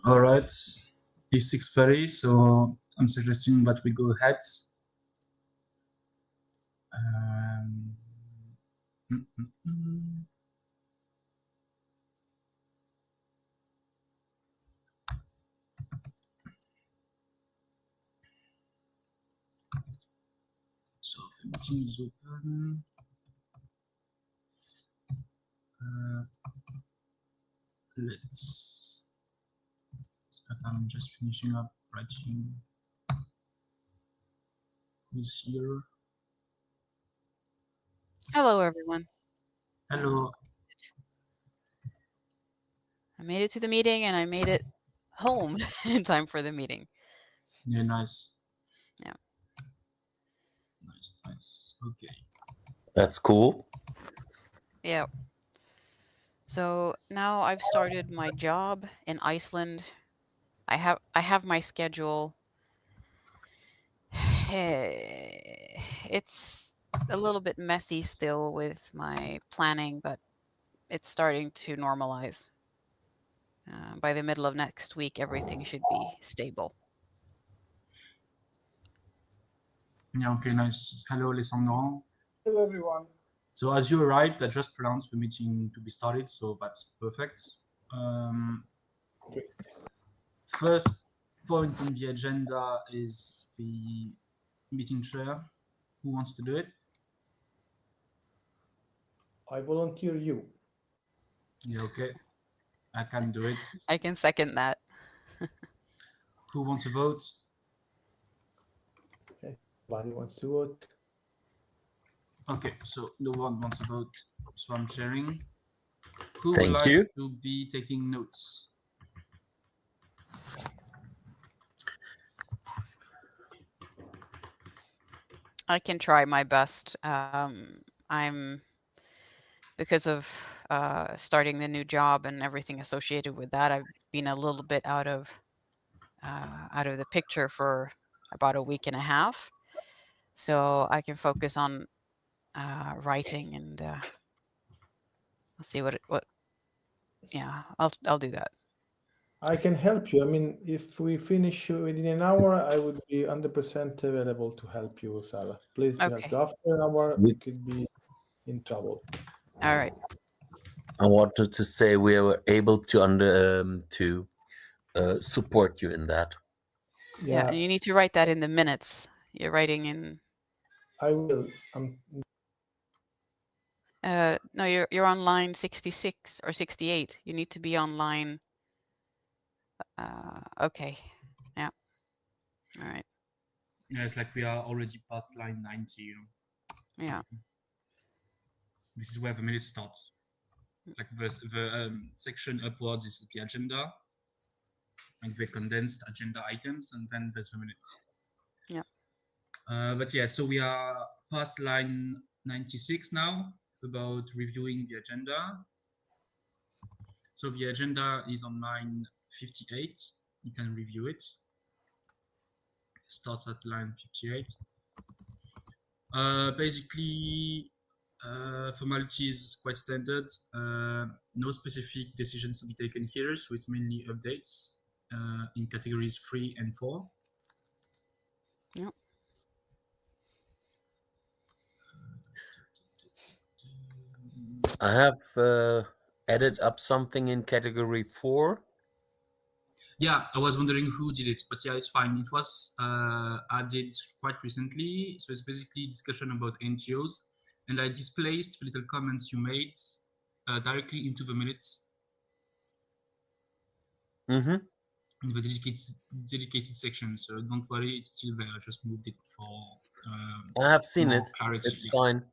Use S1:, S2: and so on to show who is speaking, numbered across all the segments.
S1: All right, it's 6:30, so I'm suggesting that we go ahead. So the meeting is open. Let's. I'm just finishing up writing. Who's here?
S2: Hello, everyone.
S1: Hello.
S2: I made it to the meeting and I made it home in time for the meeting.
S1: Yeah, nice.
S2: Yeah.
S1: Nice. Okay.
S3: That's cool.
S2: Yeah. So now I've started my job in Iceland. I have my schedule. It's a little bit messy still with my planning, but it's starting to normalize. By the middle of next week, everything should be stable.
S1: Yeah, okay, nice. Hello, Alessandro.
S4: Hello, everyone.
S1: So as you arrived, I just pronounced the meeting to be started, so that's perfect.
S4: Great.
S1: First point on the agenda is the meeting chair. Who wants to do it?
S4: I volunteer you.
S1: Yeah, okay. I can do it.
S2: I can second that.
S1: Who wants to vote?
S4: Okay. Nobody wants to vote.
S1: Okay, so no one wants to vote, so I'm sharing. Who
S3: Thank
S1: would like
S3: you.
S1: to be taking notes?
S2: I can try my best. I'm because of starting the new job and everything associated with that. I've been a little bit out of the picture for about a week and a half, so I can focus on writing and I'll see what. Yeah, I'll do that.
S4: I can help you. I mean, if we finish within an hour, I would be 100% available to help you, Sarah. Please help
S2: Okay.
S4: you. After an hour,
S3: We-
S4: we could be in trouble.
S2: All right.
S3: I wanted to say we were able to support you in that.
S2: Yeah, and you need to write that in the minutes. You're writing in.
S4: I will.
S2: No, you're on line 66 or 68. You need to be on line. Okay. Yeah. All right.
S1: Yeah, it's like we are already past line 90. You know?
S2: Yeah.
S1: This is where the minute starts. Like the section upwards is the agenda, like the condensed agenda items, and then there's the minutes.
S2: Yeah.
S1: But yeah, so we are past line 96 now, about reviewing the agenda. So the agenda is on line 58. You can review it. Starts at line 58. Basically, formality is quite standard. No specific decisions to be taken here, so it's mainly updates in categories 3 and 4.
S2: Yeah.
S3: I have added up something in category 4.
S1: Yeah, I was wondering who did it, but yeah, it's fine. It was added quite recently, so it's basically discussion about NGOs, and I displaced the little comments you made directly into the minutes.
S3: Mm-hmm.
S1: In the dedicated section, so don't worry, it's still there. I just moved it for
S3: I have seen
S1: more
S3: it.
S1: clarity.
S3: It's fine.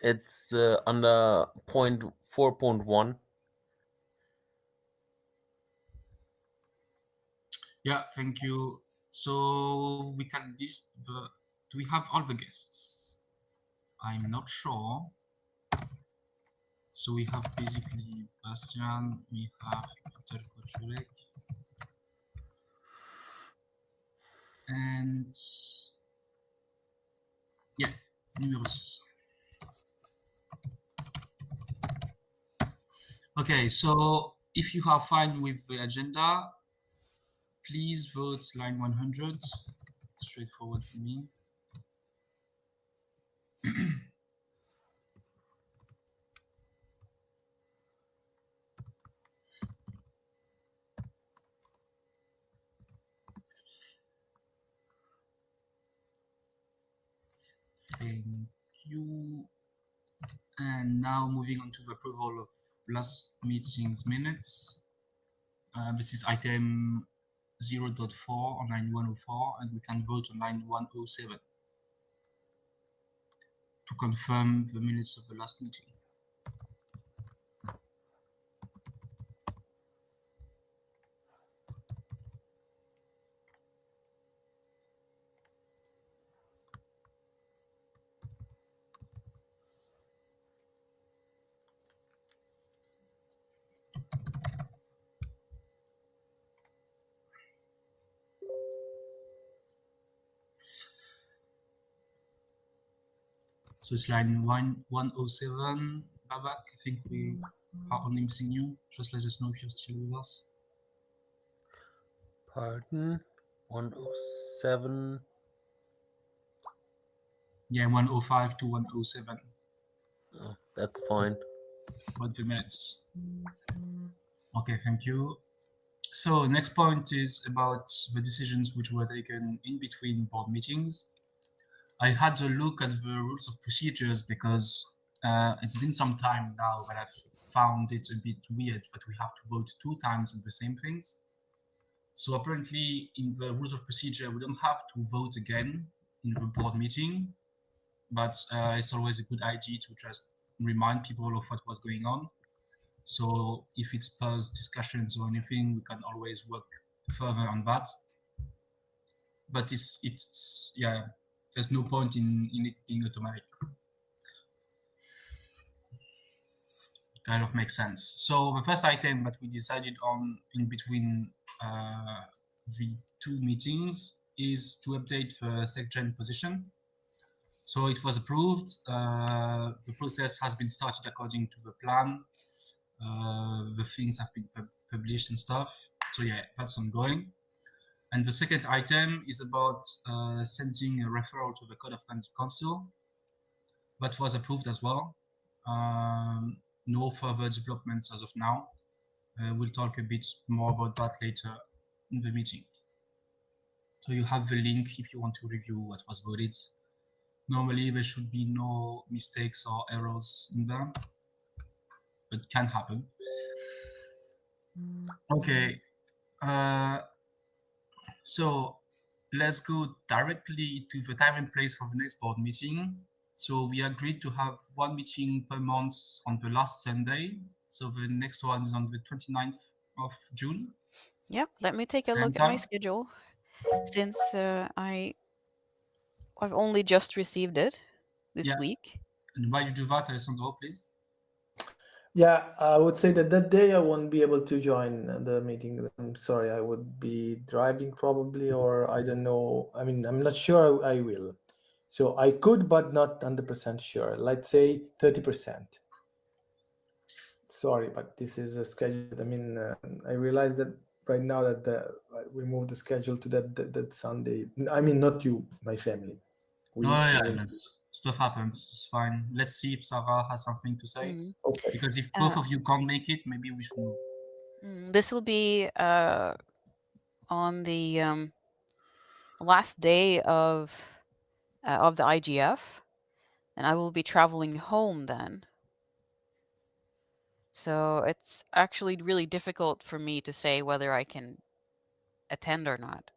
S3: It's under point 4.1.
S1: Yeah, thank you. So we can list the. Do we have all the guests? I'm not sure. So we have basically Bastian, we have Peter Koczulek, and yeah, numéro 6. Okay, so if you are fine with the agenda, please vote line 100. Straightforward for me. Thank you. And now moving on to the approval of last meeting's minutes. This is item 0.4 on line 104, and we can vote on line 107 to confirm the minutes of the last meeting. So it's line 107. Babak, I think we are only missing you. Just let us know if you're still with us.
S3: Pardon? 107.
S1: Yeah, 105 to 107.
S3: Oh, that's fine.
S1: About the minutes. Okay, thank you. So next point is about the decisions which were taken in between board meetings. I had a look at the rules of procedures because it's been some time now, but I've found it a bit weird that we have to vote 2 times on the same things. So apparently in the rules of procedure, we don't have to vote again in the board meeting, but it's always a good idea to just remind people of what was going on. So if it spurs discussions or anything, we can always work further on that. But it's yeah, there's no point in it being automatic. Kind of makes sense. So the first item that we decided on in between the 2 meetings is to update the SecGen position. So it was approved. The process has been started according to the plan. The things have been published and stuff. So yeah, that's ongoing. And the second item is about sending a referral to the Code of Conduct Council. That was approved as well. No further developments as of now. We'll talk a bit more about that later in the meeting. So you have the link if you want to review what was voted. Normally there should be no mistakes or errors in there, but it can happen. Okay, so let's go directly to the time and place for the next board meeting. So we agreed to have 1 meeting per month on the last Sunday. So the next one is on the 29th of June.
S2: Yep, let me take a
S1: Same
S2: look at my
S1: time.
S2: schedule since I've only just received it this
S1: Yeah.
S2: week.
S1: And while you do that, Alessandro, please.
S4: Yeah, I would say that day I won't be able to join the meeting. I'm sorry, I would be driving probably, or I don't know. I mean, I'm not sure I will. So I could, but not 100% sure. Let's say 30%. Sorry, but this is a schedule. I mean, I realize that right now that we moved the schedule to that Sunday. I mean, not you, my family. We
S1: yeah,
S4: will
S1: stuff happens. It's fine. Let's see if Sarah has something to say.
S2: Mhm.
S4: Okay.
S1: Because if both of you can't make it, maybe we should move.
S2: This will be on the last day of the IGF, and I will be traveling home then. So it's actually really difficult for me to say whether I can attend or not.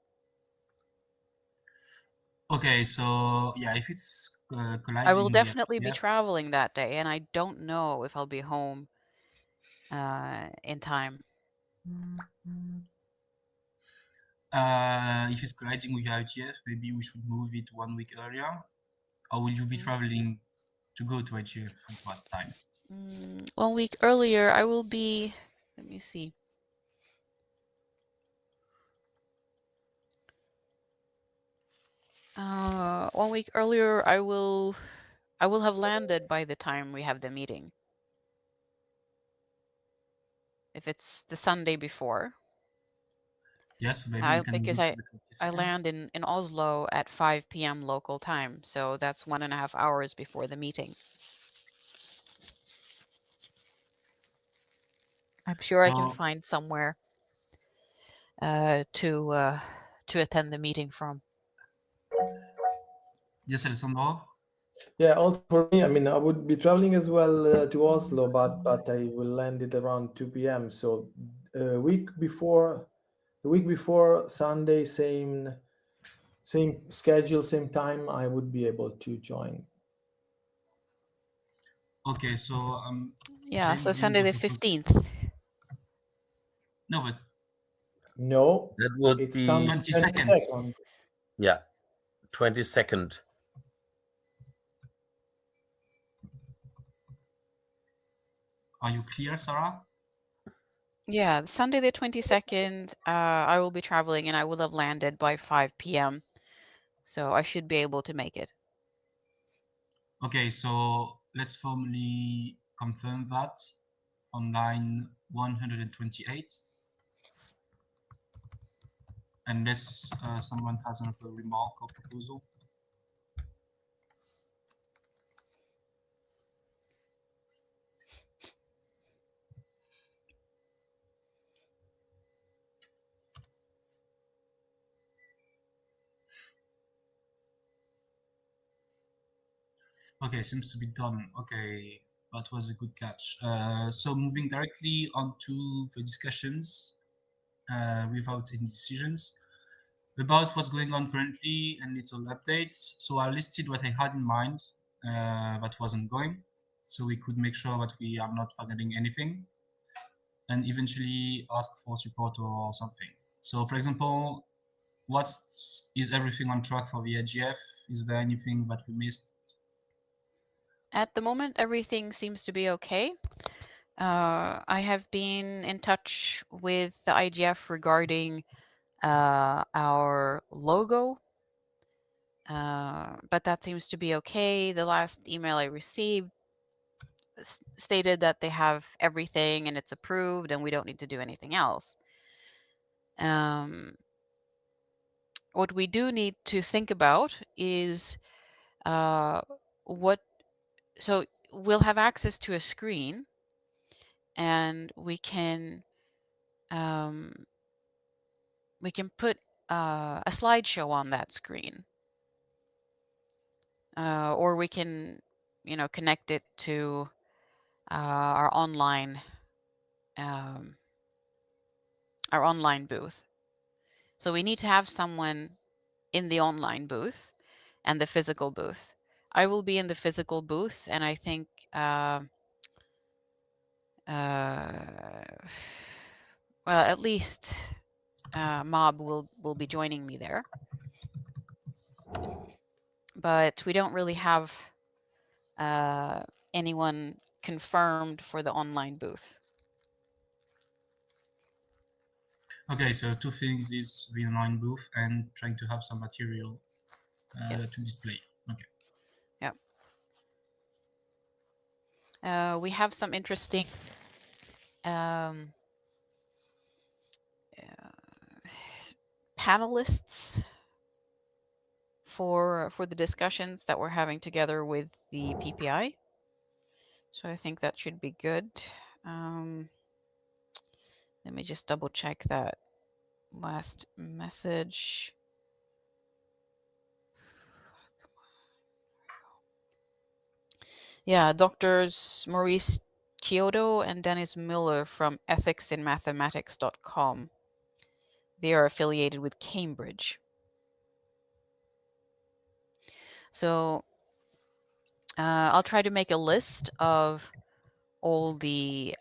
S1: Okay, so yeah, if it's colliding,
S2: I will
S1: with
S2: definitely be
S1: IGF,
S2: traveling that day, and I don't know if I'll be home in time.
S1: if it's colliding with IGF, maybe we should move it 1 week earlier. Or will you be traveling to go to IGF at what time?
S2: 1 week earlier, I will be. Let me see. 1 week earlier, I will have landed by the time we have the meeting. If it's the Sunday before.
S1: Yes, maybe we can
S2: because
S1: move to the
S2: I
S1: 22nd.
S2: land in Oslo at 5 p.m. local time, so that's 1.5 hours before the meeting. I'm sure I can
S1: So,
S2: find somewhere to attend the meeting from.
S1: yes, Alessandro.
S4: Yeah, also for me, I mean, I would be traveling as well to Oslo, but I will land it around 2 p.m. So the week before Sunday, same schedule, same time, I would be able to join.
S1: Okay, so
S2: Yeah, so
S1: changing
S2: Sunday the
S1: proposal.
S2: 15th.
S1: No, but
S4: No,
S3: That would
S4: it's
S3: be
S4: Sunday
S1: 22nd.
S4: 22nd.
S3: yeah, 22nd.
S1: Are you clear, Sarah?
S2: Yeah, Sunday the 22nd, I will be traveling and I will have landed by 5 p.m. So I should be able to make it.
S1: Okay, so let's formally confirm that on line 128. Unless someone has another remark or proposal. Okay, seems to be done. Okay, that was a good catch. So moving directly on to the discussions without any decisions about what's going on currently and little updates. So I listed what I had in mind that was ongoing, so we could make sure that we are not forgetting anything and eventually ask for support or something. So for example, is everything on track for the AGF? Is there anything that we missed?
S2: At the moment, everything seems to be okay. I have been in touch with the IGF regarding our logo, but that seems to be okay. The last email I received stated that they have everything and it's approved and we don't need to do anything else. What we do need to think about is so we'll have access to a screen and we can put a slideshow on that screen, or we can connect it to our online booth. So we need to have someone in the online booth and the physical booth. I will be in the physical booth, and I think well, at least Mob will be joining me there. But we don't really have anyone confirmed for the online booth.
S1: Okay, so two things is the online booth and trying to have some material
S2: Yes.
S1: to display. Okay.
S2: We have some interesting panelists for the discussions that we're having together with the PPI. So I think that should be good. Let me just double check that last message. Yeah, Doctors Maurice Chiodo and Dennis Miller from ethicsinmathematics.com. They are affiliated with Cambridge. So I'll try to make a list of all the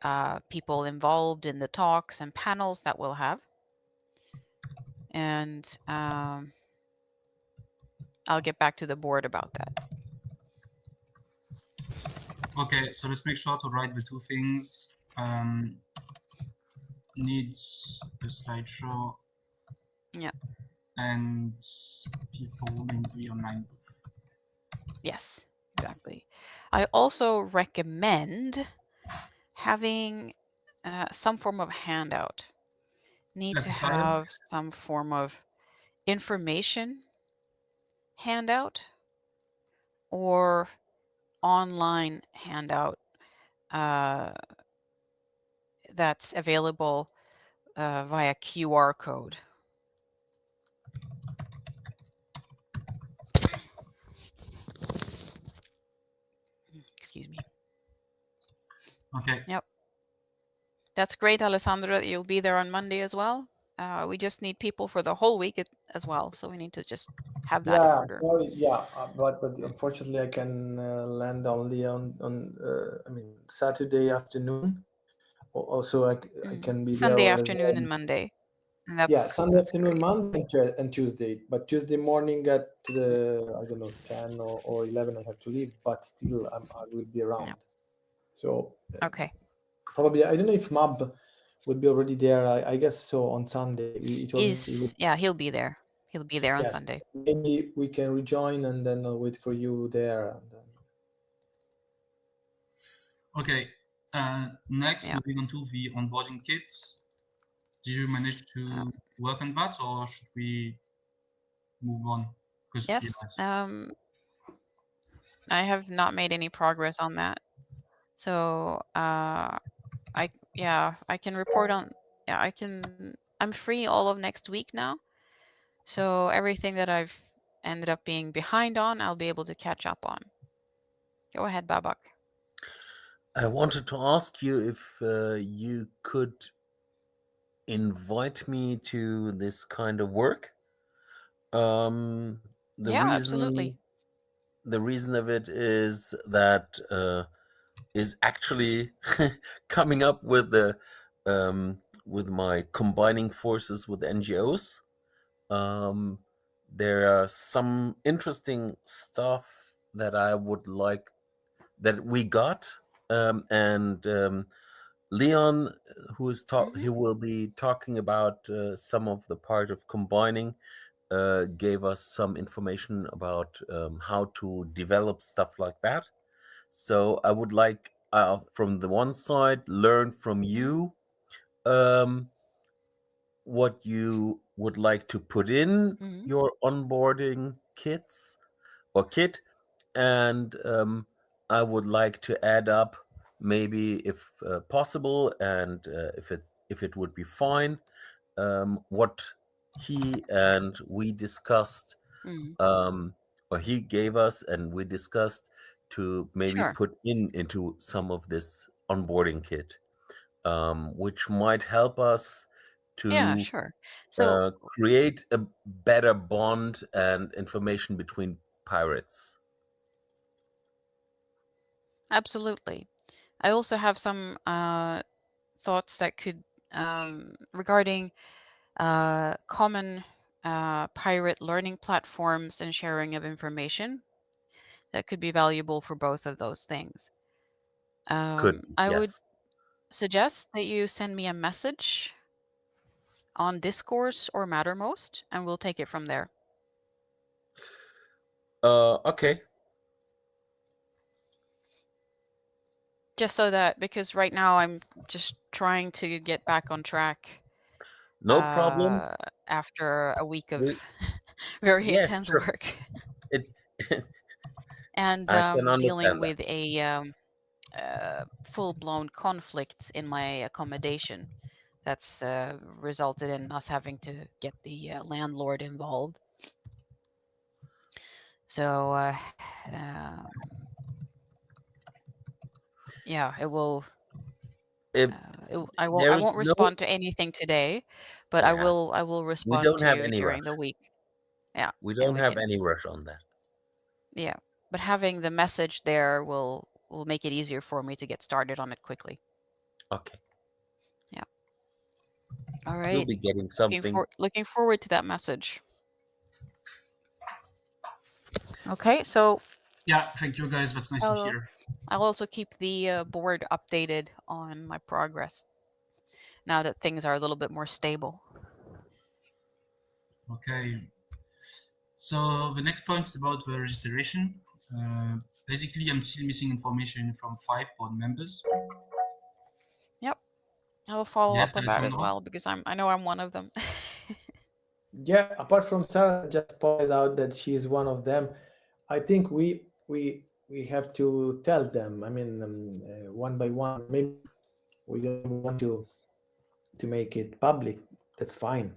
S2: people involved in the talks and panels that we'll have. And I'll get back to the board about that.
S1: Okay, so let's make sure to write the two things. Needs a slideshow.
S2: Yeah.
S1: And people in the online booth.
S2: Yes, exactly. I also recommend having some form of handout. need to
S1: Certified.
S2: have some form of information handout or online handout that's available via QR code. Excuse me.
S1: Okay.
S2: Yep. That's great, Alessandro, that you'll be there on Monday as well. We just need people for the whole week as well, so we need to just have that in
S4: Yeah,
S2: order.
S4: sorry, yeah, but unfortunately I can land only on I mean Saturday afternoon. Also, I can be there
S2: Sunday
S4: as
S2: afternoon
S4: well.
S2: and Monday. And
S4: Yeah,
S2: that's
S4: Sunday afternoon,
S2: great.
S4: Monday, and Tuesday. But Tuesday morning at I don't know, 10 or 11, I have to leave. But still, I will be around.
S2: Yeah.
S4: So
S2: Okay.
S4: probably I don't know if Mab will be already there. I guess so on Sunday. He told me he would.
S2: Yeah, he'll be there. He'll be there on
S4: Yes,
S2: Sunday.
S4: maybe we can rejoin and then I'll wait for you there. And then...
S1: Okay. Next,
S2: Yeah.
S1: moving on to the onboarding kits. Did you manage to work on that, or should we move on?
S2: Yes. I have not made any progress on that. So I can report on. Yeah, I'm free all of next week now. So everything that I've ended up being behind on, I'll be able to catch up on. Go ahead, Babak.
S3: I wanted to ask you if you could invite me to this kind of work.
S2: Absolutely.
S3: The reason of it is that is actually coming up with with my combining forces with NGOs. There are some interesting stuff that I would like that we got, and Leon, who is he will be talking about some of the part of combining. Gave us some information about how to develop stuff like that. So I would like, from the one side, learn from you what you would like to put in your onboarding kits or kit, and I would like to add up, maybe if possible, and if it would be fine, what he and we discussed, or he gave us and we discussed to maybe
S2: Sure.
S3: put into some of this onboarding kit, which might help us
S2: Yeah,
S3: to
S2: sure. So
S3: create a better bond and information between pirates.
S2: absolutely. I also have some thoughts that could regarding common pirate learning platforms and sharing of information that could be valuable for both of those things.
S3: Could be,
S2: I would
S3: yes.
S2: suggest that you send me a message on Discourse or Mattermost, and we'll take it from there.
S3: Okay.
S2: Just so that, because right now I'm just trying to get back on track.
S3: No problem.
S2: After a week of very intense
S3: sure.
S2: work. And
S3: I can
S2: dealing
S3: understand
S2: with a full-blown conflict in my accommodation that's resulted in us having to get the landlord involved. So yeah, it will. I won't respond to anything today, but I will respond to you during the week. Yeah,
S3: we don't have any rush on that.
S2: Yeah, but having the message there will make it easier for me to get started on it quickly.
S3: Okay.
S2: Yeah. All right.
S3: You'll be getting something.
S2: Looking forward to that message. Okay, so.
S1: Yeah, thank you guys. That's nice to hear.
S2: I'll also keep the board updated on my progress now that things are a little bit more stable.
S1: Okay. So the next point is about the registration. Basically, I'm still missing information from 5 board members.
S2: Yep. I'll follow
S1: Yes,
S2: up on that as
S1: Alessandro?
S2: well because I know I'm one of them.
S4: Yeah, apart from Sarah that just pointed out that she is one of them, I think we have to tell them. I mean, one by one. Maybe we don't even want to make it public. That's fine.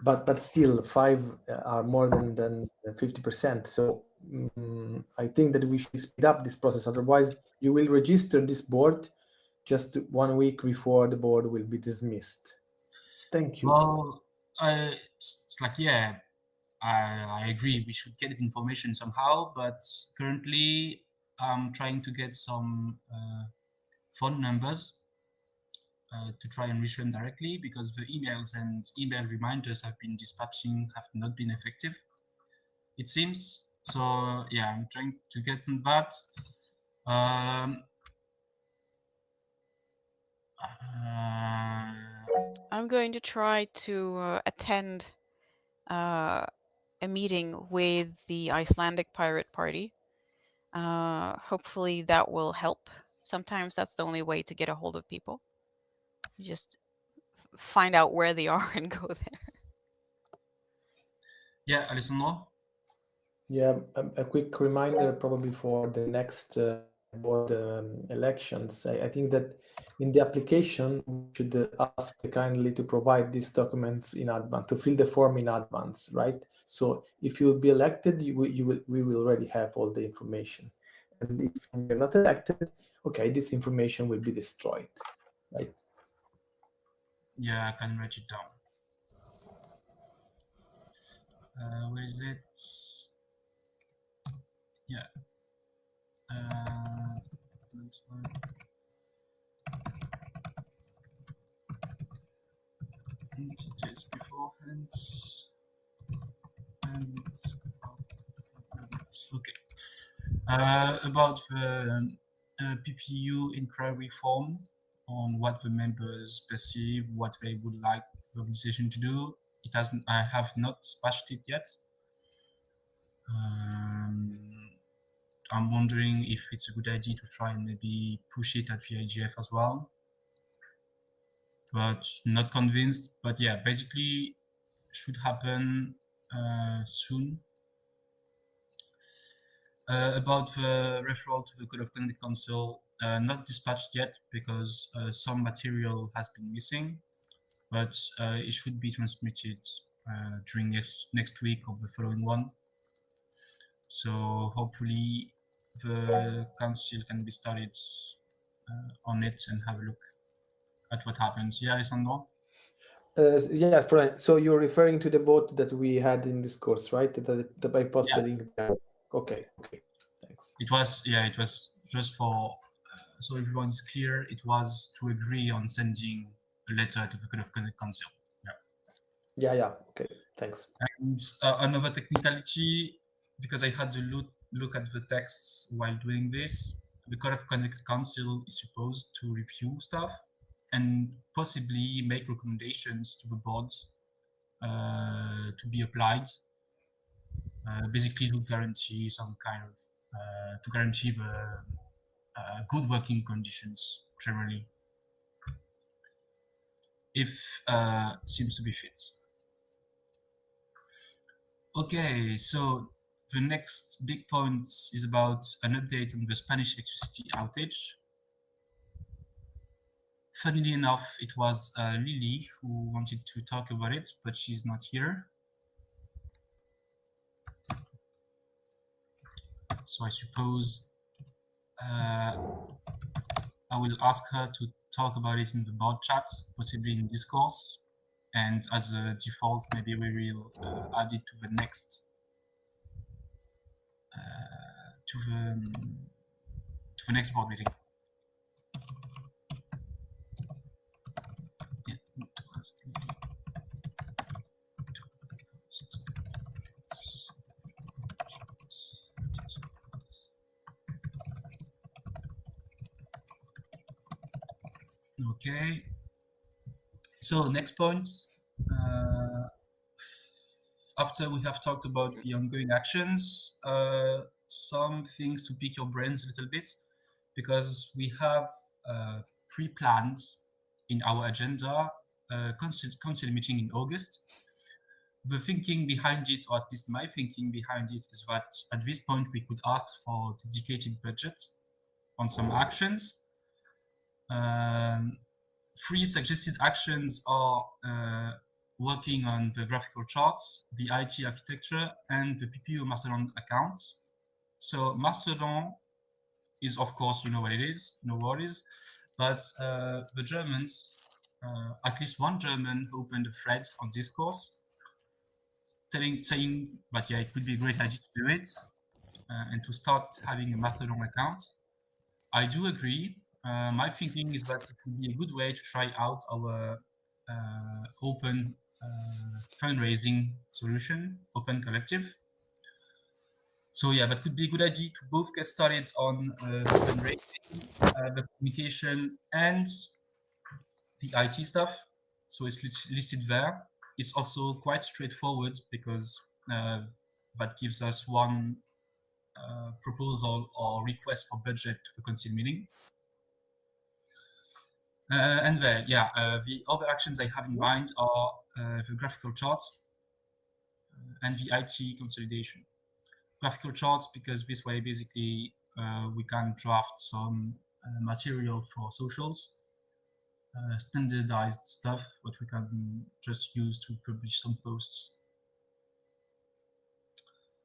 S4: But still, five are more than 50%. So I think that we should speed up this process. Otherwise, you will register this board just 1 week before the board will be dismissed. Thank you.
S1: Well, it's like, yeah, I agree. We should get information somehow, but currently I'm trying to get some phone numbers to try and reach them directly, because the emails and email reminders I've been dispatching have not been effective, it seems. So yeah, I'm trying to get on that.
S2: I'm going to try to attend a meeting with the Icelandic Pirate Party. Hopefully that will help. Sometimes that's the only way to get a hold of people. You just find out where they are and go there.
S1: Yeah, Alessandro?
S4: Yeah, a quick reminder probably for the next board elections. I think that in the application, we should ask kindly to provide these documents in advance, to fill the form in advance, right? So if you will be elected, we will already have all the information. And if you're not elected, okay, this information will be destroyed, right?
S1: Yeah, I can write it down. Where is it? Yeah. That's fine. And it is beforehand. And okay. About the PPEU inquiry form on what the members perceive, what they would like the organization to do. It hasn't. I have not dispatched it yet. I'm wondering if it's a good idea to try and maybe push it at the IGF as well, but not convinced. But yeah, basically should happen soon. About the referral to the Code of Conduct Council, not dispatched yet because some material has been missing, but it should be transmitted during next week or the following one. So hopefully the council can be started on it and have a look at what happens. Yeah, Alessandro?
S4: Yes, Brian. So you're referring to the vote that we had in this course, right? That I posted
S1: Yeah.
S4: link there. Okay, thanks.
S1: It was just for so everyone is clear. It was to agree on sending a letter to the Code of Conduct Council.
S4: Yeah. Okay, thanks.
S1: And another technicality, because I had to look at the texts while doing this, the Code of Conduct Council is supposed to review stuff and possibly make recommendations to the board to be applied, basically to guarantee some kind of to guarantee the good working conditions generally, if seems to be fit. Okay, so the next big point is about an update on the Spanish electricity outage. Funnily enough, it was Lily who wanted to talk about it, but she's not here. So I suppose I will ask her to talk about it in the board chat, possibly in discourse. And as a default, maybe we will add it to the next to the next board meeting. Yeah, to ask okay. So next point. After we have talked about the ongoing actions, some things to pick your brains a little bit, because we have pre-planned in our agenda council meeting in August. The thinking behind it, or at least my thinking behind it, is that at this point we could ask for dedicated budget on some actions. 3 suggested actions are working on the graphical charts, the IT architecture, and the PPEU Mastodon account. So Mastodon is, of course, you know what it is, no worries. But the Germans, at least one German, opened a thread on discourse saying that yeah, it could be a great idea to do it and to start having a Mastodon account. I do agree. My thinking is that it would be a good way to try out our open fundraising solution, Open Collective. So yeah, that could be a good idea to both get started on the fundraising, the communication, and the IT stuff. So it's listed there. It's also quite straightforward because that gives us one proposal or request for budget to the council meeting. And there, yeah, the other actions I have in mind are the graphical charts and the IT consolidation. Graphical charts, because this way basically we can draft some material for socials, standardized stuff that we can just use to publish some posts.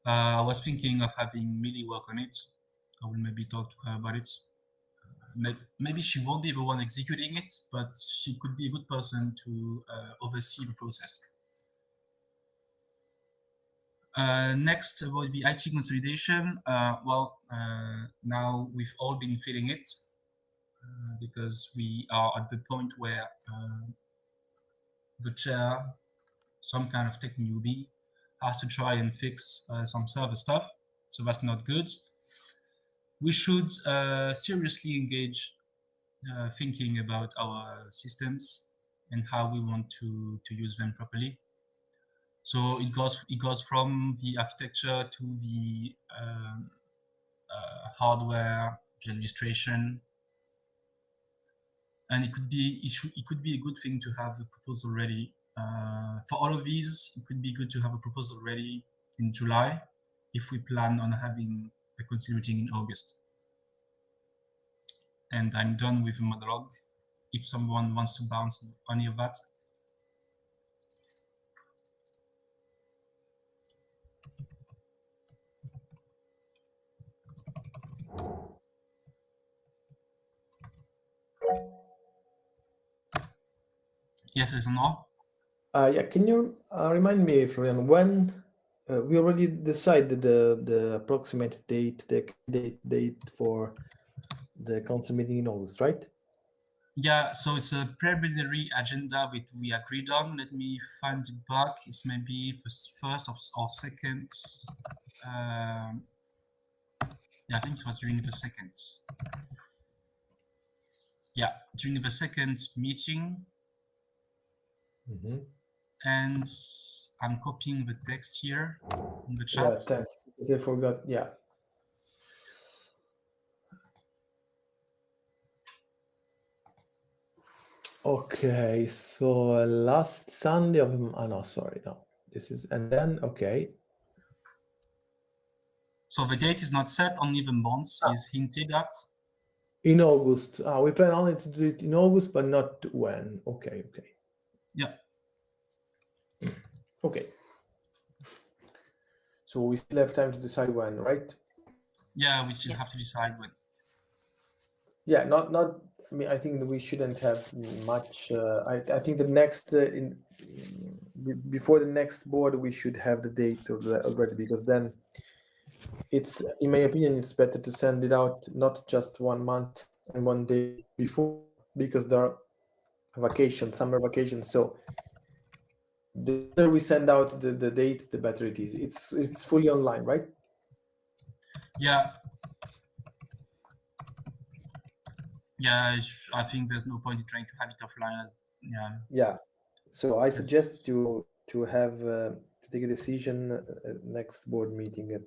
S1: I was thinking of having Millie work on it. I will maybe talk to her about it. Maybe she won't be the one executing it, but she could be a good person to oversee the process. Next, about the IT consolidation. Now we've all been feeling it because we are at the point where the chair, some kind of tech newbie, has to try and fix some server stuff. So that's not good. We should seriously engage thinking about our systems and how we want to use them properly. So it goes from the architecture to the hardware, the administration, and it could be a good thing to have a proposal ready for all of these. It could be good to have a proposal ready in July if we plan on having a council meeting in August. And I'm done with the monologue. If someone wants to bounce on any of that. Yes, Alessandro?
S4: Yeah, can you remind me, Florian, when we already decided the approximate date, the date for the council meeting in August, right?
S1: Yeah, so it's a preliminary agenda that we agreed on. Let me find it back. It's maybe the first or second. Yeah, I think it was during the second. Yeah, during the second meeting.
S4: Mm-hmm.
S1: And I'm copying the text here in the chat.
S4: Yeah, thanks. Because I forgot. Yeah. Okay, so last Sunday of no, sorry, no. This is and then okay.
S1: So the date is not set, only the month is hinted at.
S4: In August. We plan only to do it in August, but not when. Okay, okay.
S1: Yeah.
S4: Okay. So we still have time to decide when, right?
S1: Yeah, we still have to decide when.
S4: Yeah, not. I mean, I think that we shouldn't have much. I think the next before the next board, we should have the date already, because then it's, in my opinion, it's better to send it out not just 1 month and 1 day before, because there are vacations, summer vacations. So the sooner we send out the date, the better it is. It's fully online, right?
S1: Yeah. Yeah, I think there's no point in trying to have it offline. Yeah.
S4: Yeah. So I suggest to have to take a decision next board meeting at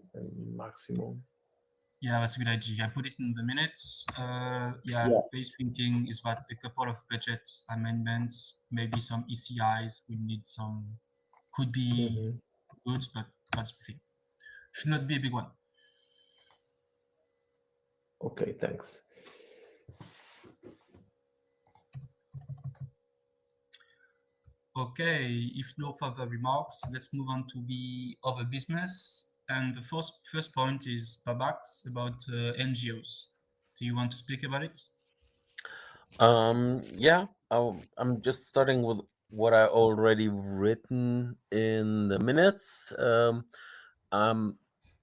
S4: maximum.
S1: Yeah, that's a good idea. I put it in the minutes. Yeah,
S4: Yeah.
S1: base thinking is that a couple of budget amendments, maybe some ECIs. We need some. Could be good, but that's the thing. Should not be a big one.
S4: Okay, thanks.
S1: Okay, if no further remarks, let's move on to the other business. And the first point is Babak's about NGOs. Do you want to speak about it?
S3: Yeah, I'm just starting with what I already written in the minutes.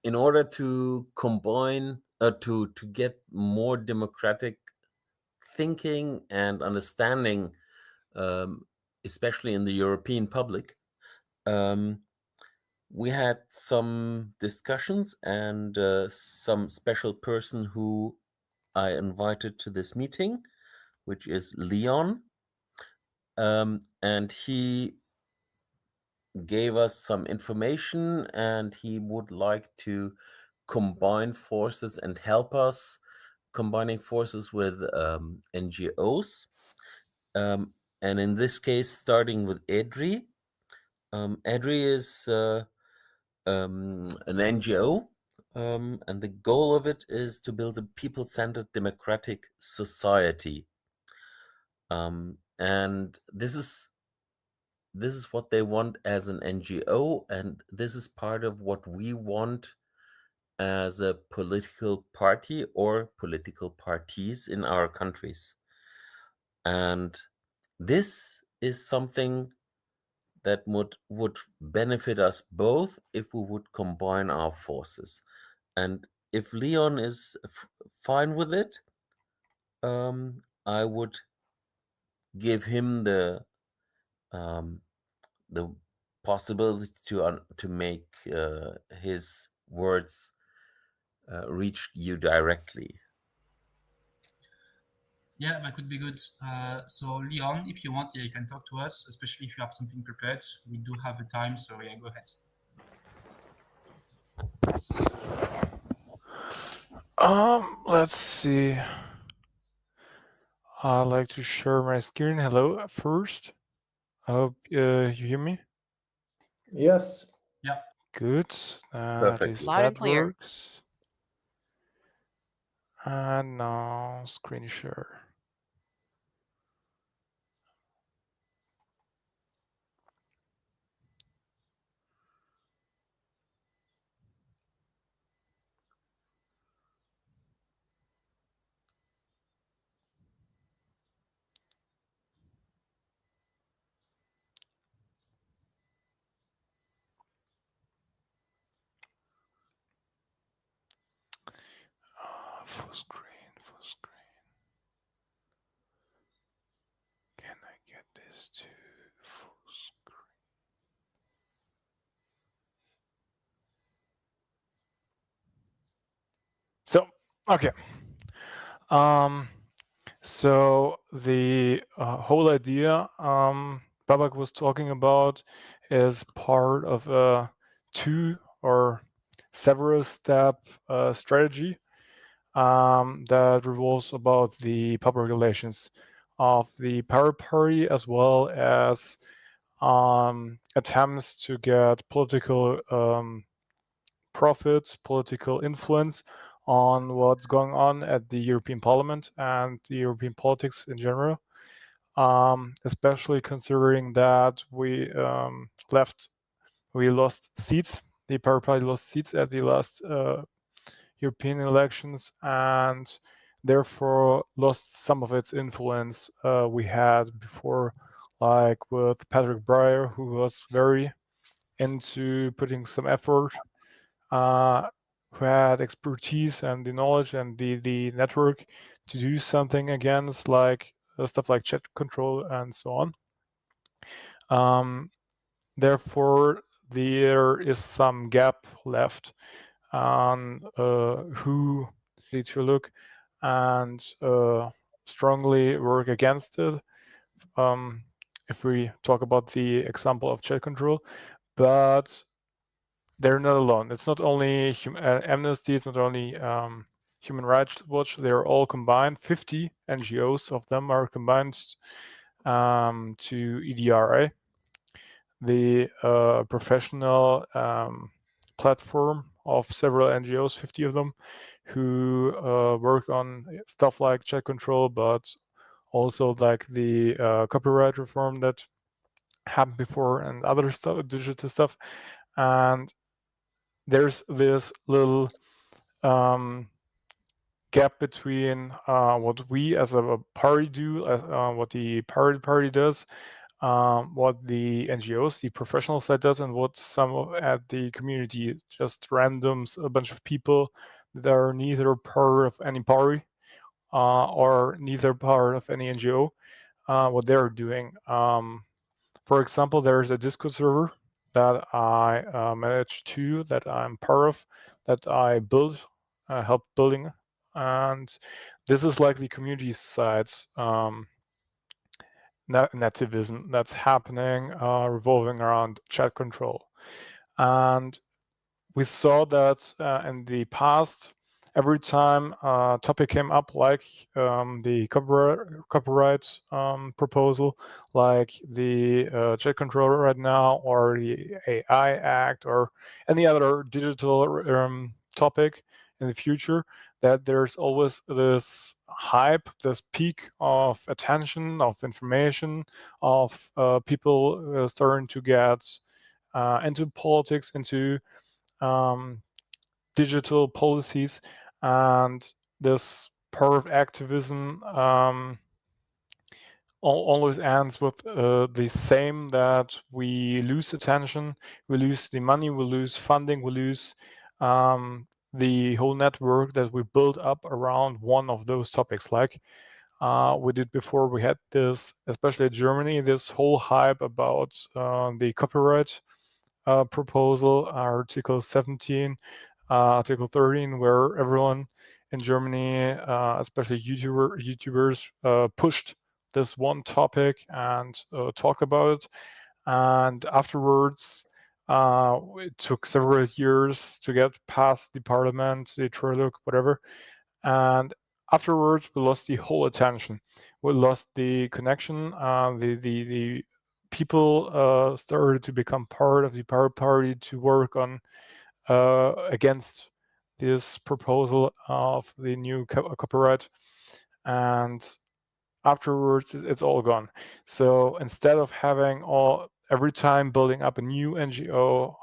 S3: In order to combine, to get more democratic thinking and understanding, especially in the European public, we had some discussions and some special person who I invited to this meeting, which is Leon. And he gave us some information, and he would like to combine forces and help us combining forces with NGOs. And in this case, starting with EDRI. EDRI is an NGO, and the goal of it is to build a people-centered democratic society. And this is what they want as an NGO, and this is part of what we want as a political party or political parties in our countries. And this is something that would benefit us both if we would combine our forces. And if Leon is fine with it, I would give him the possibility to make his words reach you directly.
S1: Yeah, that could be good. So Leon, if you want, yeah, you can talk to us, especially if you have something prepared. We do have the time, so yeah, go ahead.
S5: Let's see. I'd like to share my screen. Hello, first. I hope you hear me.
S4: Yes.
S1: Yeah.
S5: Good.
S3: Perfectly.
S2: Loud and
S5: That
S2: clear.
S5: works. And now screen share. Full screen, full screen. Can I get this to full screen? So, okay. So the whole idea Babak was talking about is part of a 2 or several step strategy that revolves about the public relations of the Power Party, as well as attempts to get political profits, political influence on what's going on at the European Parliament and the European politics in general. Especially considering that we lost seats. The Power Party lost seats at the last European elections, and therefore lost some of its influence we had before, like with Patrick Breyer, who was very into putting some effort, who had expertise and the knowledge and the network to do something against like stuff like chat control and so on. Therefore, there is some gap left on who need to look and strongly work against it. If we talk about the example of chat control, but they're not alone. It's not only Amnesty, it's not only Human Rights Watch, they're all combined. 50 NGOs of them are combined to EDRA, the professional platform of several NGOs, 50 of them, who work on stuff like chat control, but also like the copyright reform that happened before and other stuff, digital stuff. And there's this little gap between what we as a party do, what the party does, what the NGOs, the professional side does, and what some at the community, just randoms, a bunch of people that are neither part of any party or neither part of any NGO, what they're doing. For example, there's a Discord server that I manage to, that I'm part of, that I built, helped building, and this is like the community side nativism that's happening, revolving around chat control. And we saw that in the past, every time a topic came up, like the copyright proposal, like the chat controller right now, or the AI Act, or any other digital topic in the future, that there's always this hype, this peak of attention, of information, of people starting to get into politics, into digital policies, and this part of activism always ends with the same, that we lose attention, we lose the money, we lose funding, we lose the whole network that we built up around one of those topics. Like we did before, we had this, especially in Germany, this whole hype about the copyright proposal, Article 17, Article 13, where everyone in Germany, especially YouTubers, pushed this one topic and talk about it. And afterwards, it took several years to get past the parliament, the trilogue, whatever. And afterwards, we lost the whole attention. We lost the connection. The people started to become part of the party to work on against this proposal of the new copyright, and afterwards it's all gone. So instead of having every time building up a new NGO,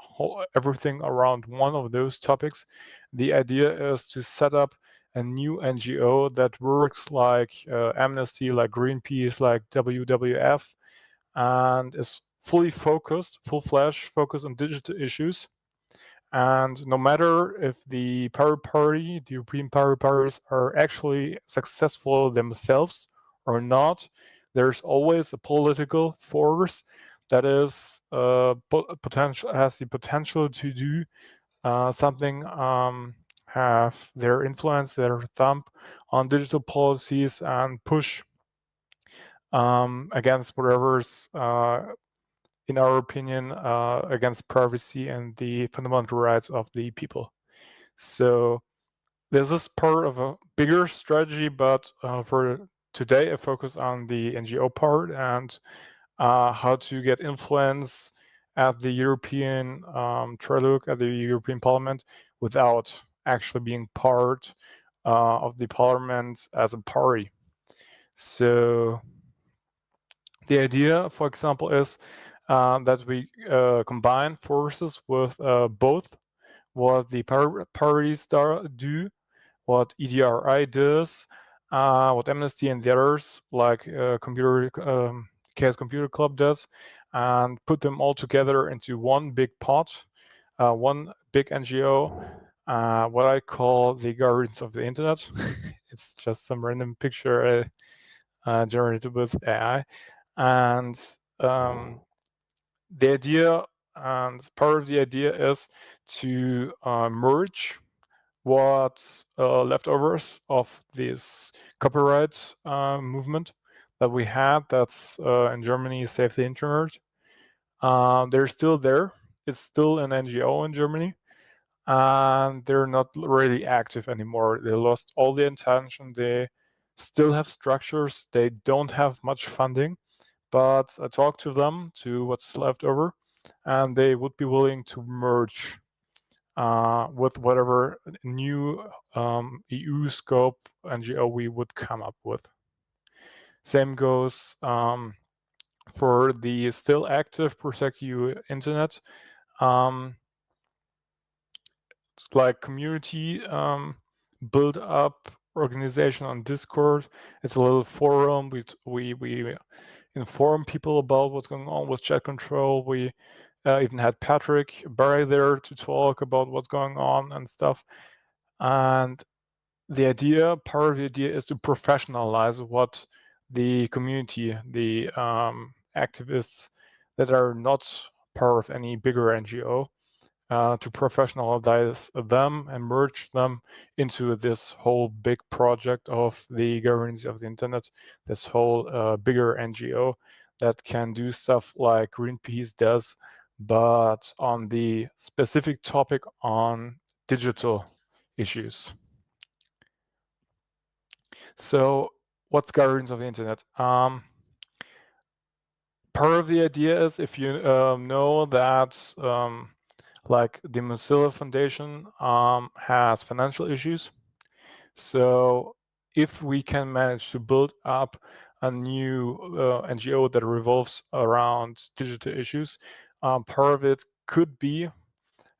S5: everything around one of those topics, the idea is to set up a new NGO that works like Amnesty, like Greenpeace, like WWF, and is fully focused, full-fledged focused on digital issues. And no matter if the the European power parties, are actually successful themselves or not, there's always a political force that is has the potential to do something, have their influence, their thumb on digital policies, and push against whatever's in our opinion, against privacy and the fundamental rights of the people. So this is part of a bigger strategy, but for today, I focus on the NGO part and how to get influence at the European trilogue, at the European Parliament, without actually being part of the Parliament as a party. So the idea, for example, is that we combine forces with both what the parties do, what EDRI does, what Amnesty and the others, like Chaos Computer Club does, and put them all together into one big pot, one big NGO, what I call the Guardians of the Internet. It's just some random picture generated with AI. And the idea, and part of the idea, is to merge what's leftovers of this copyright movement that we had, that's in Germany, Save the Internet. They're still there. It's still an NGO in Germany. and they're not really active anymore. They lost all the intention. They still have structures. They don't have much funding, but I talked to them, to what's left over, and they would be willing to merge with whatever new EU scope NGO we would come up with. Same goes for the still active PPEU internet. It's like community build up organization on Discord. It's a little forum. We inform people about what's going on with chat control. We even had Patrick Barry there to talk about what's going on and stuff. And part of the idea is to professionalize what the community, the activists that are not part of any bigger NGO, to professionalize them and merge them into this whole big project of the governance of the internet, this whole bigger NGO that can do stuff like Greenpeace does, but on the specific topic on digital issues. So what's governance of the internet? Part of the idea is, if you know that like the Mozilla Foundation has financial issues. So if we can manage to build up a new NGO that revolves around digital issues, part of it could be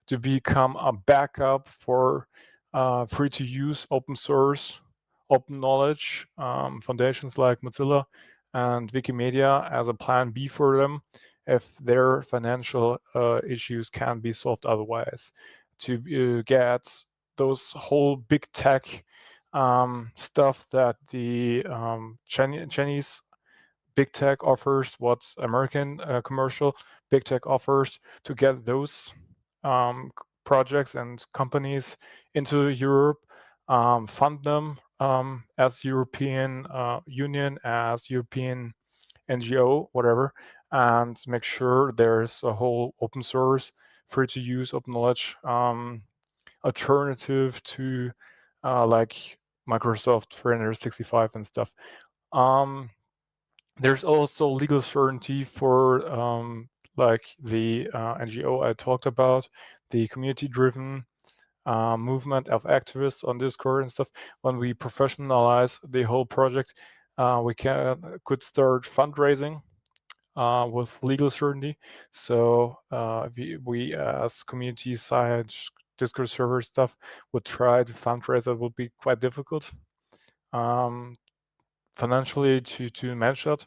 S5: to become a backup for free to use, open source, open knowledge foundations like Mozilla and Wikimedia as a plan B for them if their financial issues can be solved otherwise, to get those whole big tech stuff that the Chinese big tech offers, what American commercial big tech offers, to get those projects and companies into Europe, fund them as European Union, as European NGO, whatever, and make sure there's a whole open source, free to use, open knowledge alternative to like Microsoft 365 and stuff. There's also legal certainty for like the NGO I talked about, the community-driven movement of activists on Discord and stuff. When we professionalize the whole project, we could start fundraising with legal certainty. So we as community side Discord server stuff would try to fundraise. That would be quite difficult financially to manage that.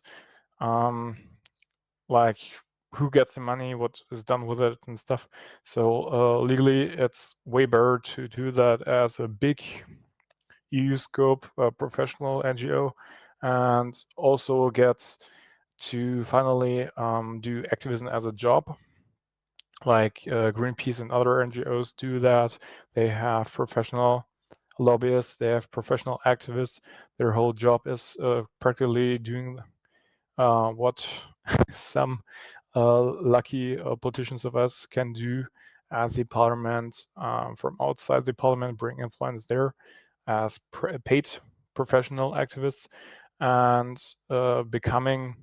S5: Like who gets the money, what is done with it and stuff. So legally, it's way better to do that as a big EU scope professional NGO, and also gets to finally do activism as a job. Like Greenpeace and other NGOs do that. They have professional lobbyists, they have professional activists. Their whole job is practically doing what some lucky politicians of us can do at the parliament, from outside the parliament, bring influence there as paid professional activists, and becoming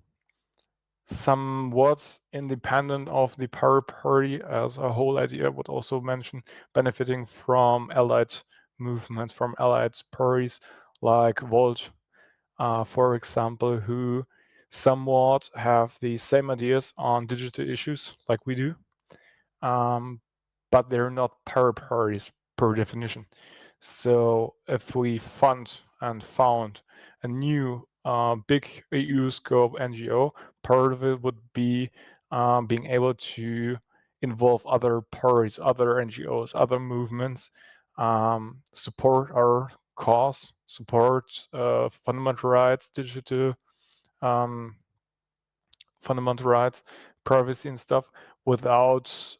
S5: somewhat independent of the power party as a whole idea. Would also mention benefiting from allied movements, from allied parties like Volt, for example, who somewhat have the same ideas on digital issues like we do, but they're not power parties per definition. So if we fund and found a new big EU scope NGO, part of it would be being able to involve other parties, other NGOs, other movements, support our cause, support fundamental rights, digital fundamental rights, privacy and stuff, without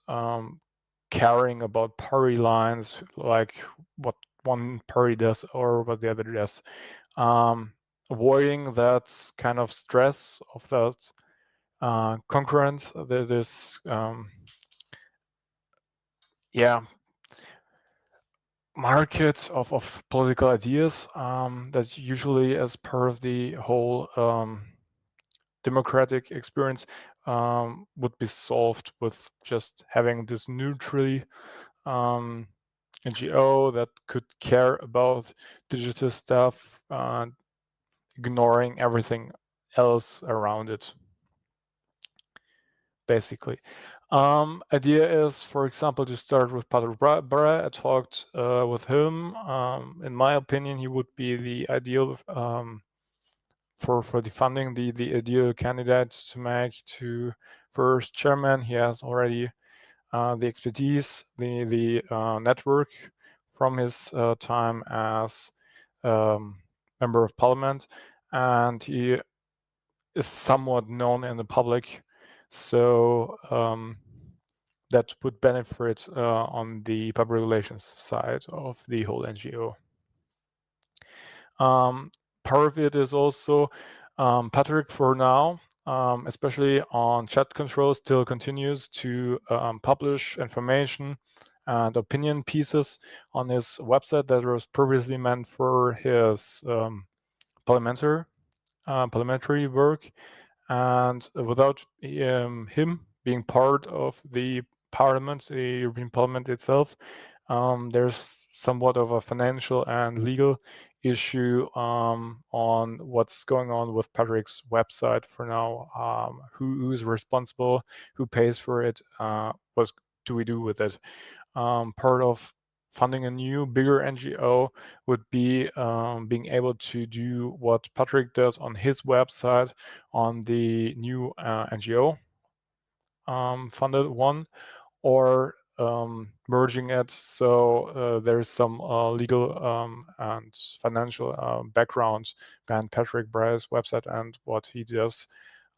S5: caring about party lines, like what one party does or what the other does. Avoiding that kind of stress of that concurrence, this market of political ideas that usually, as part of the whole democratic experience, would be solved with just having this neutral NGO that could care about digital stuff, ignoring everything else around it, basically. Idea is, for example, to start with Patrick Bra. I talked with him. In my opinion, he would be the ideal for the funding, the ideal candidate to make to first chairman. He has already the expertise, the network from his time as member of parliament, and he is somewhat known in the public, so that would benefit on the public relations side of the whole NGO. Part of it is also Patrick, for now, especially on chat control, still continues to publish information and opinion pieces on his website that was previously meant for his parliamentary work. And without him being part of the parliament, the European Parliament itself, there's somewhat of a financial and legal issue on what's going on with Patrick's website for now. Who is responsible? Who pays for it? What do we do with it? Part of funding a new, bigger NGO would be being able to do what Patrick does on his website on the new NGO funded one, or merging it so there's some legal and financial background behind Patrick Brey's website and what he does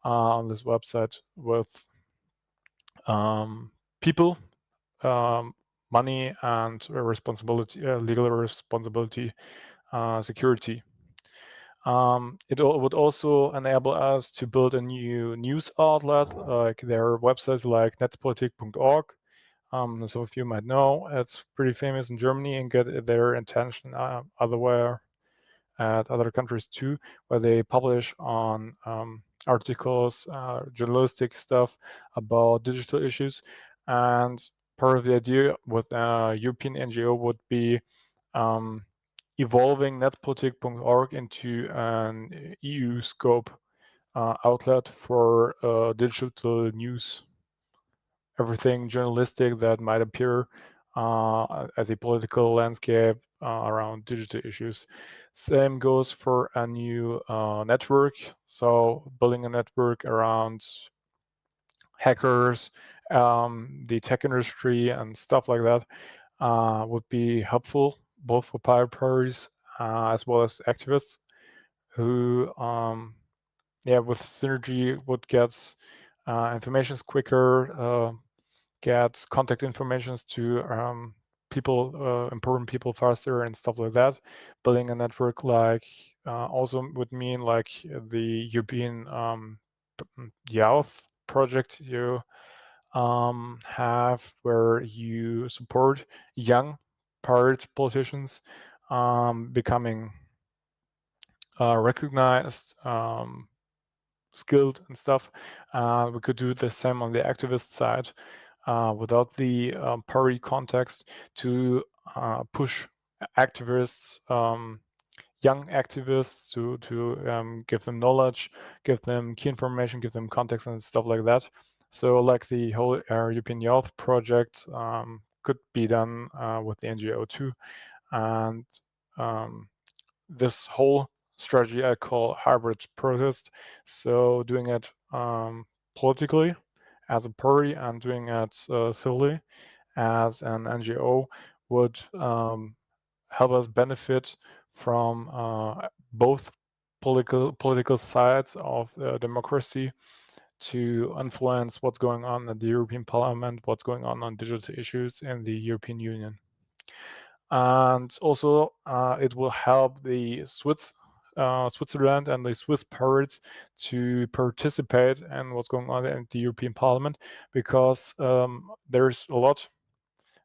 S5: on this website with people, money, and responsibility, legal responsibility, security. It would also enable us to build a new news outlet. Like there are websites like netzpolitik.org. Some of you might know it's pretty famous in Germany and get their attention otherwhere at other countries too, where they publish on articles, journalistic stuff about digital issues. And part of the idea with a European NGO would be evolving netzpolitik.org into an EU scope outlet for digital news. Everything journalistic that might appear at the political landscape around digital issues. Same goes for a new network. So building a network around hackers, the tech industry, and stuff like that would be helpful both for private parties as well as activists who, with synergy would get informations quicker, get contact informations to people, important people faster and stuff like that. Building a network like also would mean like the European Youth project you have, where you support young party politicians becoming recognized, skilled and stuff. We could do the same on the activist side without the party context to push activists, young activists, to give them knowledge, give them key information, give them context and stuff like that. So like the whole European Youth project could be done with the NGO too. And this whole strategy I call hybrid protest. So doing it politically as a party and doing it civilly as an NGO would help us benefit from both political sides of democracy to influence what's going on at the European Parliament, what's going on digital issues in the European Union. And also it will help the Switzerland and the Swiss parties to participate in what's going on in the European Parliament, because there's a lot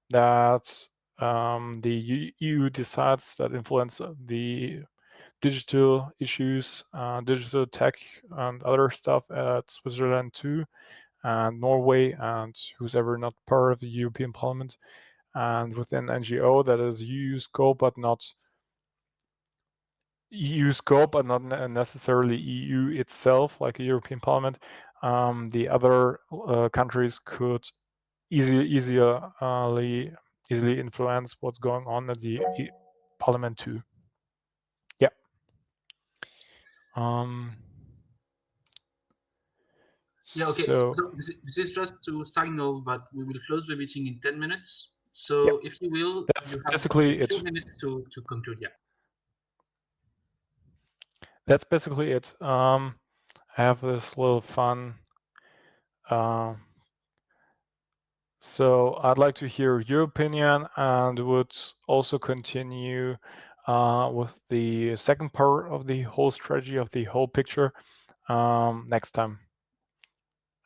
S5: that the EU decides that influence the digital issues, digital tech and other stuff at Switzerland too, and Norway, and who's ever not part of the European Parliament, and within NGO that is EU scope but not necessarily EU itself, like the European Parliament. The other countries could easily influence what's going on at the Parliament too. Yeah.
S1: Yeah, okay.
S5: So
S1: So this is just to signal that we will close the meeting in 10 minutes. So if you will,
S5: that's
S1: you have
S5: basically
S1: a few
S5: it.
S1: minutes to conclude. Yeah.
S5: That's basically it. I have this little fun. So I'd like to hear your opinion, and would also continue with the second part of the whole strategy, of the whole picture, next time,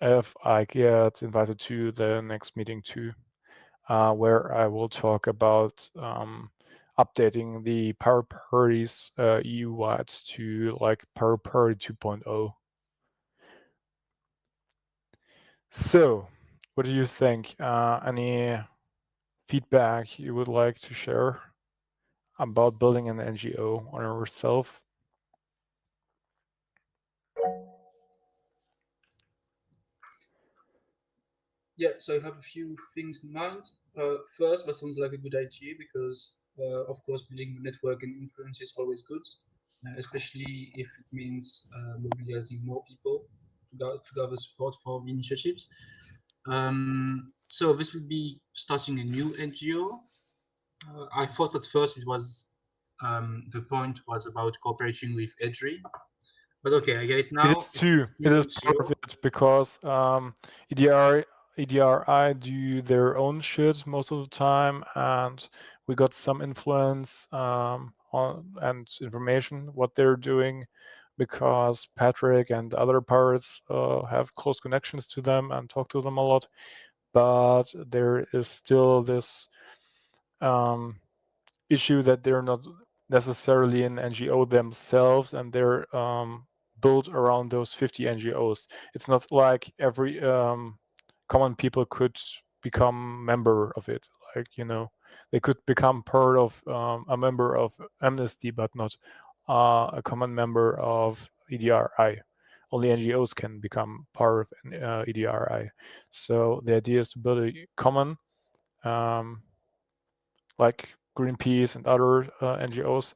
S5: if I get invited to the next meeting too, where I will talk about updating the Power Parties EU-wide to like Power Party 2.0. So, what do you think? Any feedback you would like to share about building an NGO on yourself?
S1: Yeah, so I have a few things in mind. First, that sounds like a good idea because, of course, building a network and influence is always good, especially if it means mobilizing more people to gather support for the initiatives. So this would be starting a new NGO. I thought at first it was the point was about cooperating with EDRI, but okay, I get it now.
S5: It is too.
S1: It's
S5: It
S1: new
S5: is part of
S1: NGO.
S5: it because EDRI do their own shit most of the time, and we got some influence on and information what they're doing because Patrick and other pirates have close connections to them and talk to them a lot. But there is still this issue that they're not necessarily an NGO themselves, and they're built around those 50 NGOs. It's not like every common people could become member of it. Like, you know, they could become part of a member of Amnesty, but not a common member of EDRI. Only NGOs can become part of EDRI. So the idea is to build a common, like Greenpeace and other NGOs,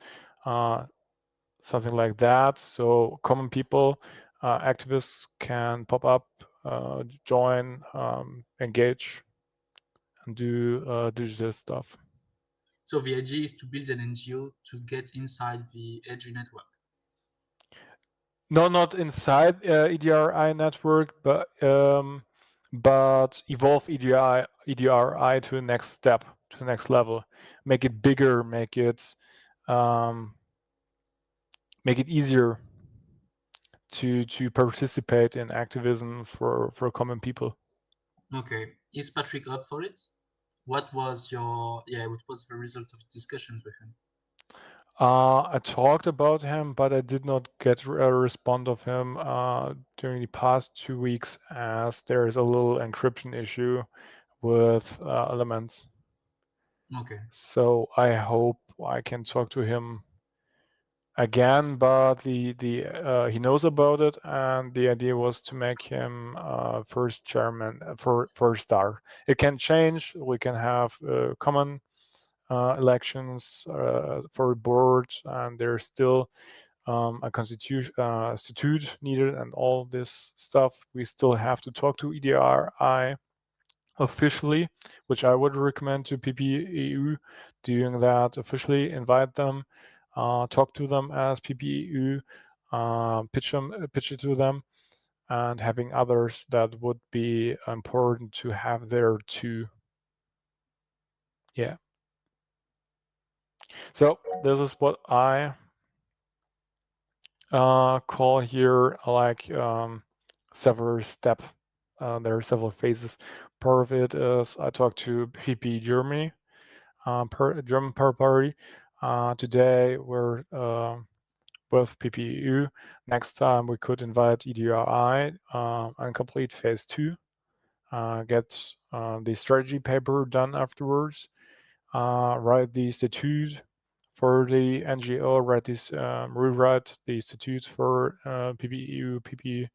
S5: something like that. So common people, activists can pop up, join, engage, and do digital stuff.
S1: So the idea is to build an NGO to get inside the EDRI network.
S5: No, not inside EDRI network, but evolve EDRI to the next step, to the next level, make it bigger, make it easier to participate in activism for common people.
S1: Okay, is Patrick up for it? What was what was the result of discussions with him?
S5: I talked about him, but I did not get a response of him during the past 2 weeks, as there is a little encryption issue with Elements.
S1: Okay.
S5: So I hope I can talk to him again, but he knows about it, and the idea was to make him first chairman for first star. It can change. We can have common elections for a board, and there's still a statute needed, and all this stuff. We still have to talk to EDRI officially, which I would recommend to PPEU doing that officially. Invite them, talk to them as PPEU, pitch it to them, and having others that would be important to have there too. Yeah. So this is what I call here like several step. There are several phases. Part of it is I talk to PP Germany, German power party. Today we're with PPEU. Next time we could invite EDRI and complete phase 2. Get the strategy paper done afterwards. Write the statute for the NGO. Rewrite the statutes for PPEU, PP,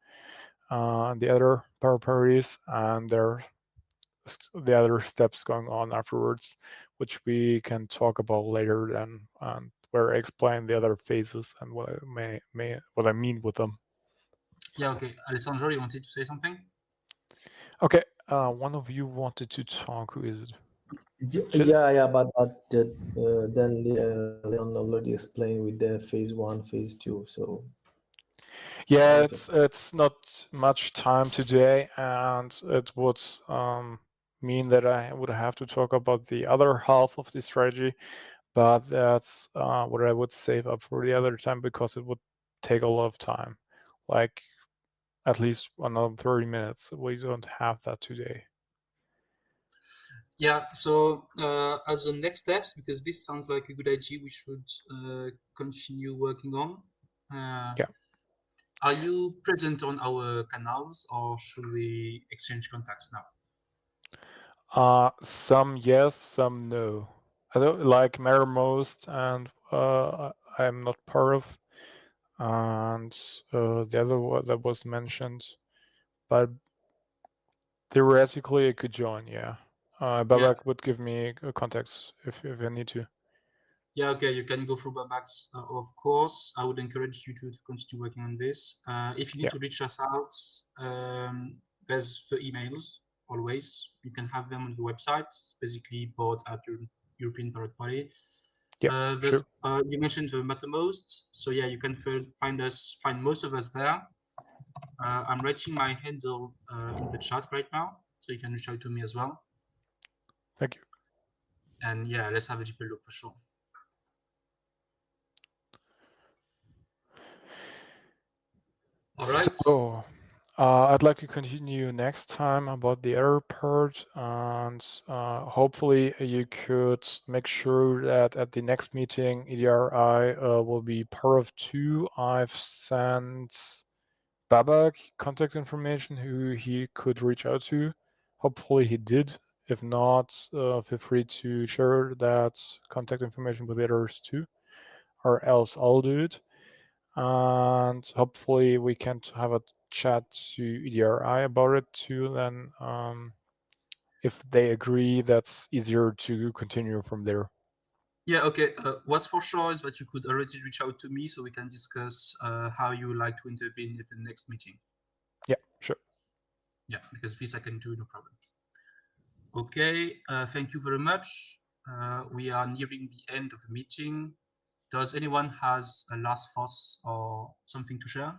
S5: and the other power parties, and the other steps going on afterwards, which we can talk about later then, and where I explain the other phases and what I mean with them.
S1: Yeah, okay. Alessandro, you wanted to say something?
S5: Okay, one of you wanted to talk. Who is it?
S4: Yeah, but then Leon already explained with the phase 1, phase 2, so
S5: yeah, it's not much time today, and it would mean that I would have to talk about the other half of the strategy, but that's what I would save up for the other time because it would take a lot of time, like at least another 30 minutes. We don't have that today.
S1: Yeah, so as the next steps, because this sounds like a good idea, we should continue working on.
S5: Yeah.
S1: Are you present on our canals, or should we exchange contacts now?
S5: Some yes, some no. I don't like Mattermost, and I'm not part of, and the other one that was mentioned, but theoretically I could join. Yeah, Babak would give me contacts if I need to.
S1: Yeah, okay, you can go through Babax, of course. I would encourage you to continue working on this. If you need to reach us out, there's the emails always. You can have them on the website, basically board at your European Parrot Party.
S5: Yeah, sure.
S1: You mentioned the Mattermost, so yeah, you can find most of us there. I'm writing my handle in the chat right now, so you can reach out to me as well.
S5: Thank you.
S1: And yeah, let's have a deeper look for sure. All right.
S5: So, I'd like to continue next time about the other part, and hopefully you could make sure that at the next meeting, EDRI will be part of 2. I've sent Babak contact information who he could reach out to. Hopefully he did. If not, feel free to share that contact information with the others too, or else I'll do it. And hopefully we can have a chat to EDRI about it too. Then, if they agree, that's easier to continue from there.
S1: Yeah, okay. What's for sure is that you could already reach out to me so we can discuss how you would like to intervene at the next meeting.
S5: Yeah, sure.
S1: Yeah, because this I can do, no problem. Okay, thank you very much. We are nearing the end of the meeting. Does anyone has a last thoughts or something to share?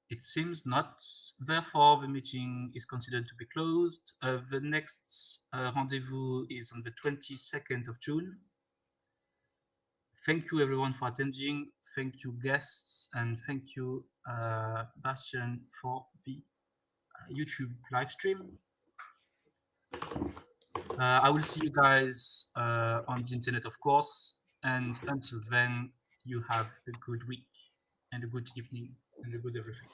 S1: It seems not. Therefore, the meeting is considered to be closed. The next rendezvous is on the 22nd of June. Thank you everyone for attending. Thank you guests, and thank you Bastian for the YouTube live stream. I will see you guys on the internet, of course. And until then, you have a good week and a good evening and a good everything.